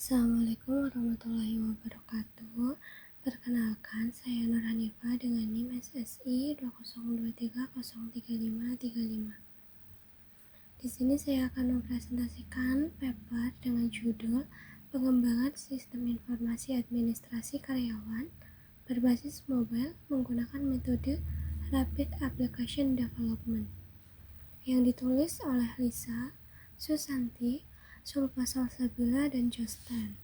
Assalamualaikum warahmatullahi wabarakatuh. Perkenalkan, saya Nur Hanifah dengan NIM SSI 202303535. Di sini saya akan mempresentasikan paper dengan judul Pengembangan Sistem Informasi Administrasi Karyawan berbasis mobile menggunakan metode Rapid Application Development yang ditulis oleh Lisa, Susanti, Sulfa Salsabila, dan Jostan.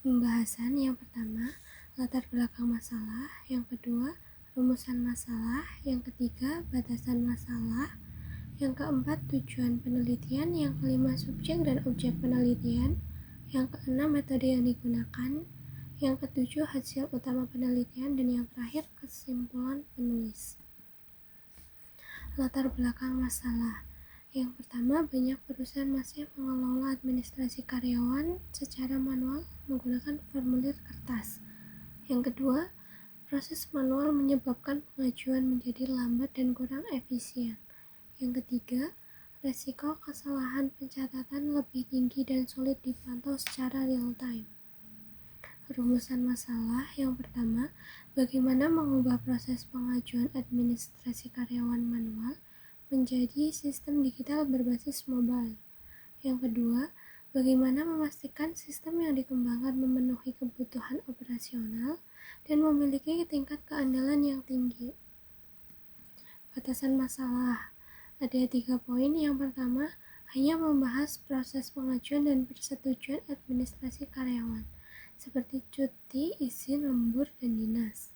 Pembahasan yang pertama, latar belakang masalah. Yang kedua, rumusan masalah. Yang ketiga, batasan masalah. Yang keempat, tujuan penelitian. Yang kelima, subjek dan objek penelitian. Yang keenam, metode yang digunakan. Yang ketujuh, hasil utama penelitian. Dan yang terakhir, kesimpulan penulis. Latar belakang masalah. Yang pertama, banyak perusahaan masih mengelola administrasi karyawan secara manual menggunakan formulir kertas. Yang kedua, proses manual menyebabkan pengajuan menjadi lambat dan kurang efisien. Yang ketiga, resiko kesalahan pencatatan lebih tinggi dan sulit dipantau secara real time. Rumusan masalah. Yang pertama, bagaimana mengubah proses pengajuan administrasi karyawan manual menjadi sistem digital berbasis mobile. Yang kedua, bagaimana memastikan sistem yang dikembangkan memenuhi kebutuhan operasional dan memiliki tingkat keandalan yang tinggi. Batasan masalah. Ada 3 poin. Yang pertama, hanya membahas proses pengajuan dan persetujuan administrasi karyawan, seperti cuti, izin, lembur, dan dinas.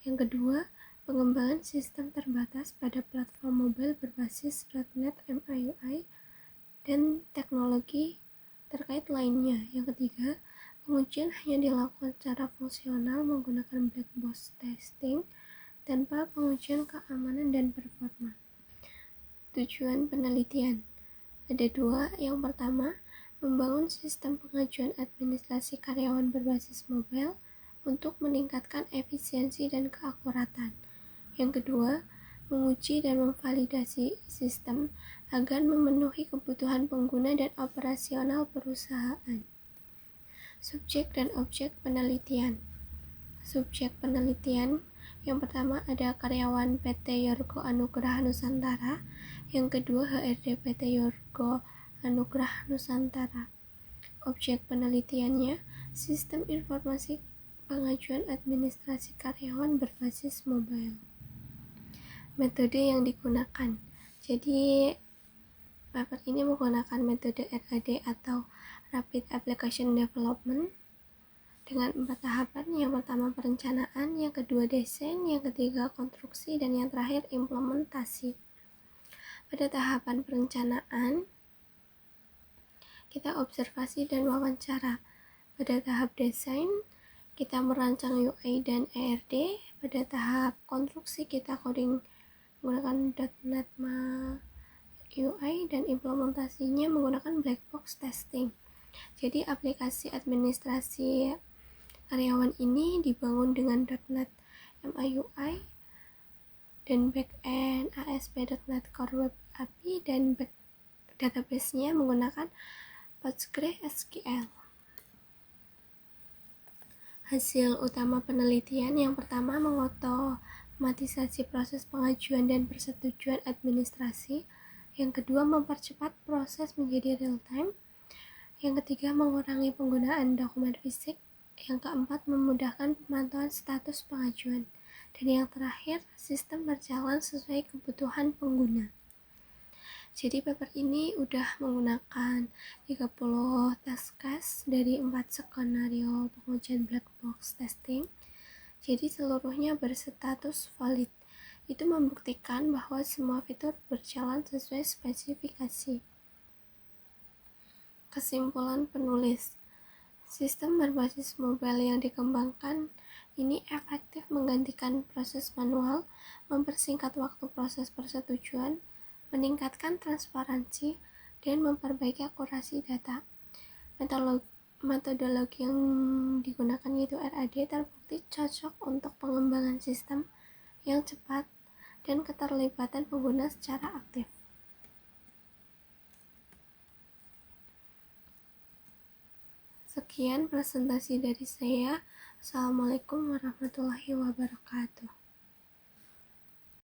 Yang kedua, pengembangan sistem terbatas pada platform mobile berbasis .NET MIUI dan teknologi terkait lainnya. Yang ketiga, pengujian hanya dilakukan secara fungsional menggunakan black box testing tanpa pengujian keamanan dan performa. Tujuan penelitian ada 2. Yang pertama, membangun sistem pengajuan administrasi karyawan berbasis mobile untuk meningkatkan efisiensi dan keakuratan. Yang kedua, menguji dan memvalidasi sistem agar memenuhi kebutuhan pengguna dan operasional perusahaan. Subjek dan objek penelitian. Subjek penelitian yang pertama ada karyawan PT Yorgo Anugrah Nusantara, yang kedua HRD PT Yorgo Anugrah Nusantara. Objek penelitiannya sistem informasi pengajuan administrasi karyawan berbasis mobile. Metode yang digunakan. Jadi paper ini menggunakan metode RAD atau Rapid Application Development dengan 4 tahapan. Yang pertama perencanaan, yang kedua desain, yang ketiga konstruksi, dan yang terakhir implementasi. Pada tahapan perencanaan, kita observasi dan wawancara. Pada tahap desain, kita merancang UI dan ERD. Pada tahap konstruksi, kita coding menggunakan .NET UI dan implementasinya menggunakan black box testing. Jadi aplikasi administrasi karyawan ini dibangun dengan .NET MIUI dan backend ASP.NET Core Web API dan database-nya menggunakan PostgreSQL. Hasil utama penelitian yang pertama mengotomatisasi proses pengajuan dan persetujuan administrasi. Yang kedua, mempercepat proses menjadi real time. Yang ketiga, mengurangi penggunaan dokumen fisik. Yang keempat, memudahkan pemantauan status pengajuan. Dan yang terakhir, sistem berjalan sesuai kebutuhan pengguna. Jadi paper ini udah menggunakan 30 test case dari 4 skenario pengujian black box testing. Jadi seluruhnya berstatus valid. Itu membuktikan bahwa semua fitur berjalan sesuai spesifikasi. Kesimpulan penulis. Sistem berbasis mobile yang dikembangkan ini efektif menggantikan proses manual, mempersingkat waktu proses persetujuan, meningkatkan transparansi, dan memperbaiki akurasi data. Metodologi yang digunakan yaitu RAD terbukti cocok untuk pengembangan sistem yang cepat dan keterlibatan pengguna secara aktif. Sekian presentasi dari saya. Assalamualaikum warahmatullahi wabarakatuh.